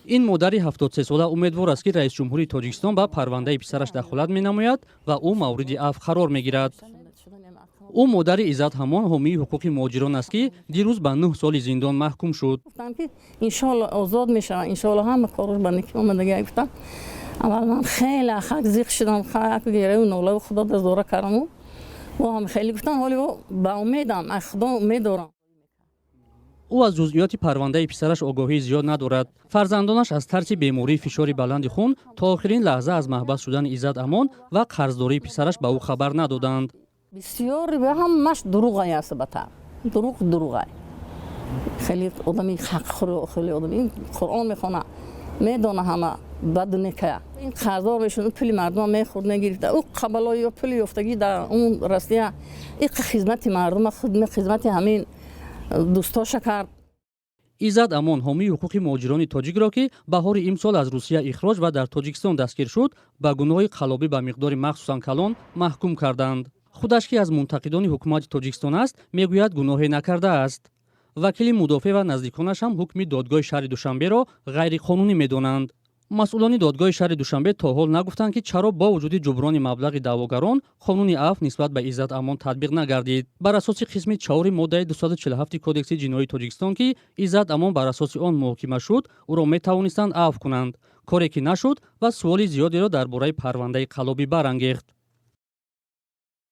ин модари 73 сола умедвор аст ки раис ҷумҳури Тоҷикистон ба парвандаи писараш дахолат менамояд ва ӯ мавриди афв қарор мегирад. ӯ модари Иззат ҳамон ҳомии ҳуқуқи муҳоҷирон аст ки дирӯз ба 9 соли зиндон маҳкум шуд. иншоалло озод мешавад, иншоалло ҳама кораш ба неки омадага гуфтам. аввал ман хеле хак зиқ шудам, хак гераю нолаю худо дазора кардам. ва ҳам хеле гуфтам, ҳоли ба умедам, аз худо умед дорам. ӯ аз ҷузъиёти парвандаи писараш огоҳии зиёд надорад. Фарзандонаш аз тарси бемории фишори баланди хун то охирин лаҳза аз маҳбас шудани Иззат Амон ва қарздории писараш ба ӯ хабар надоданд. бисёр ҳамаш дурӯғай аст бата. Дурӯғай. хеле одами ҳақхӯр, хеле одами Қуръон мехона. медона ҳама бадунека. ин қарздор мешуд, пули мардума мехӯрд, мегирифта. ӯ қабалои ё пули ёфтагӣ дар он растия. ин хизмати мардума, хизмати ҳамин дӯстоша кард. Иззат Амон ҳомии ҳуқуқи муҳоҷирони тоҷикро ки баҳори имсол аз Русия ихроҷ ва дар Тоҷикистон дастгир шуд, ба гуноҳи қалобӣ ба миқдори махсусан калон маҳкум карданд. худаш ки аз мунтақидони ҳукумати Тоҷикистон аст, мегӯяд гуноҳе накардааст. вакили мудофеъ ва наздиконаш ҳам ҳукми додгоҳи шаҳри Душанберо ғайриқонунӣ медонанд. масъулони додгоҳи шаҳри Душанбе то ҳол нагуфтанд ки чаро бо вуҷуди ҷуброни маблағи даъвогарон қонуни афв нисбат ба Иззат Амон татбиқ нагардид. бар асоси қисми 4 моддаи 247 кодекси ҷиноии Тоҷикистон ки Иззат Амон бар асоси он муҳокима шуд, ӯро метавонистанд афв кунанд, коре ки нашуд ва суоли зиёдеро дар бораи парвандаи қалобӣ барангехт.